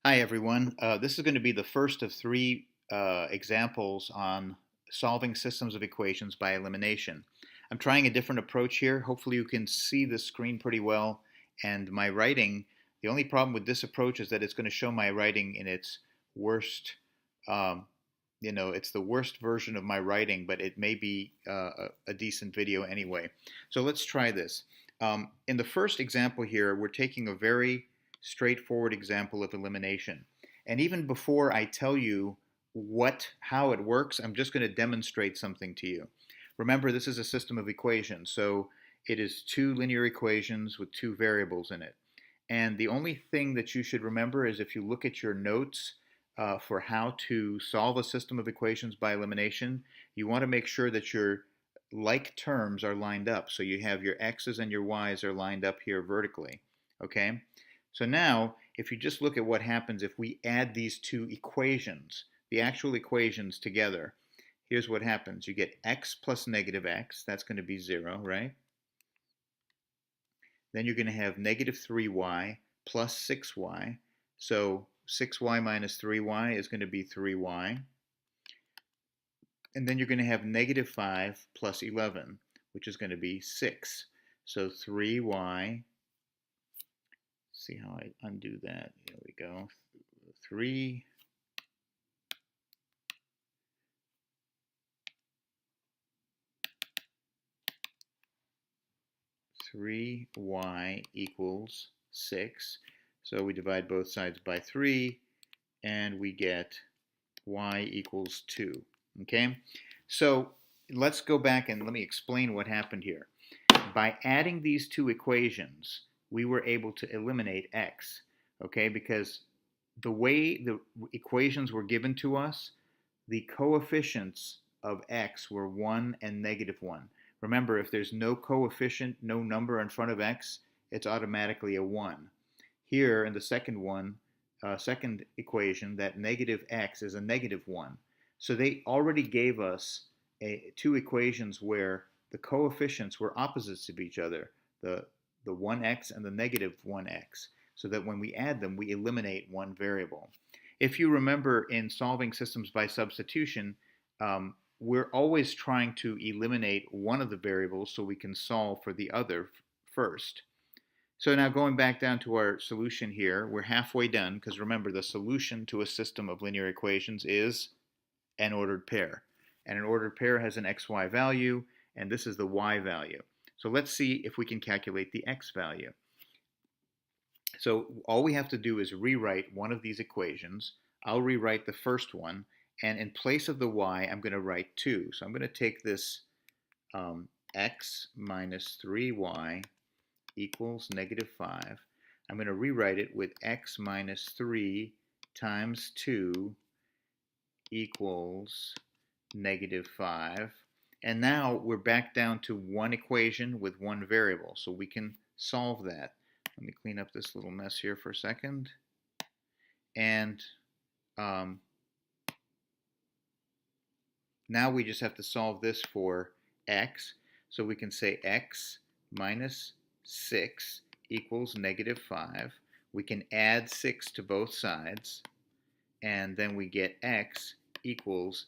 Hi everyone. This is going to be the first of three examples on solving systems of equations by elimination. I'm trying a different approach here. Hopefully you can see the screen pretty well and my writing. The only problem with this approach is that it's going to show my writing in its worst, um, it's the worst version of my writing, but it may be a decent video anyway. So let's try this. In the first example here, we're taking a very straightforward example of elimination. And even before I tell you how it works, I'm just going to demonstrate something to you. Remember, this is a system of equations, so it is two linear equations with two variables in it. And the only thing that you should remember is if you look at your notes for how to solve a system of equations by elimination, you want to make sure that your like terms are lined up. So you have your x's and your y's are lined up here vertically. Okay? So now, if you just look at what happens if we add these two equations, the actual equations together, here's what happens. You get x plus negative x, that's going to be 0, right? Then you're going to have negative 3y plus 6y. So 6y minus 3y is going to be 3y. And then you're going to have negative 5 plus 11, which is going to be 6. So 3y, see how I undo that. Here we go. 3 3y equals 6. So we divide both sides by 3 and we get y equals 2. Okay? So let's go back and let me explain what happened here. By adding these two equations, we were able to eliminate x, okay? Because the way the equations were given to us, the coefficients of x were 1 and negative 1. Remember, if there's no coefficient, no number in front of x, it's automatically a 1. Here in the second equation, that negative x is a negative 1. So they already gave us two equations where the coefficients were opposites of each other, the 1x and the negative 1x, so that when we add them, we eliminate one variable. If you remember in solving systems by substitution, we're always trying to eliminate one of the variables so we can solve for the other first. So now going back down to our solution here, we're halfway done because remember the solution to a system of linear equations is an ordered pair. And an ordered pair has an xy value, and this is the y value. So let's see if we can calculate the x value. So all we have to do is rewrite one of these equations. I'll rewrite the first one, and in place of the y, I'm going to write 2. So I'm going to take this x minus 3y equals negative 5. I'm going to rewrite it with x minus 3 times 2 equals negative 5. And now we're back down to one equation with one variable, so we can solve that. Let me clean up this little mess here for a second. And now we just have to solve this for x. So we can say x minus 6 equals negative 5. We can add 6 to both sides, and then we get x equals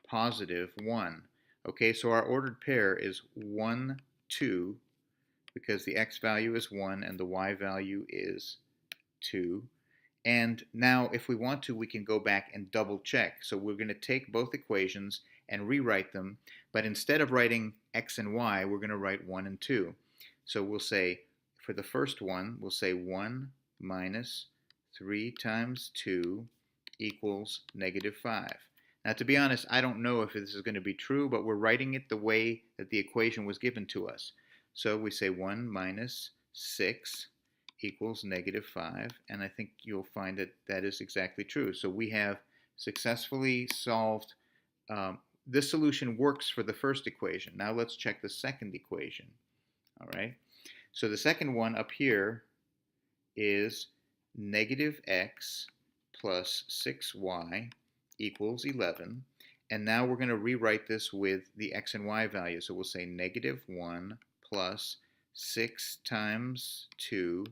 positive 1. Okay, so our ordered pair is 1, 2, because the x value is 1 and the y value is 2. And now if we want to, we can go back and double check. So we're going to take both equations and rewrite them, but instead of writing x and y, we're going to write 1 and 2. So we'll say, for the first one, we'll say 1 minus 3 times 2 equals negative 5. Now, to be honest, I don't know if this is going to be true, but we're writing it the way that the equation was given to us. So we say 1 minus 6 equals negative 5, and I think you'll find that that is exactly true. So we have successfully solved, this solution works for the first equation. Now let's check the second equation. All right. So the second one up here is negative x plus 6y equals 11. And now we're going to rewrite this with the x and y value. So we'll say negative 1 plus 6 times 2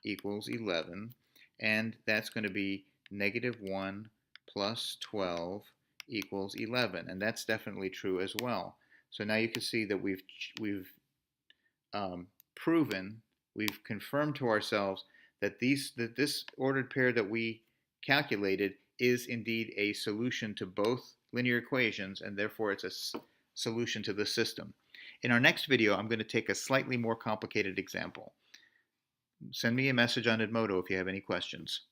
equals 11. and that's going to be -1 plus 12 equals 11, and that's definitely true as well. So now you can see that we've proven, we've confirmed to ourselves that this ordered pair that we calculated is indeed a solution to both linear equations, and therefore it's a solution to the system. In our next video, I'm going to take a slightly more complicated example. Send me a message on Edmodo if you have any questions.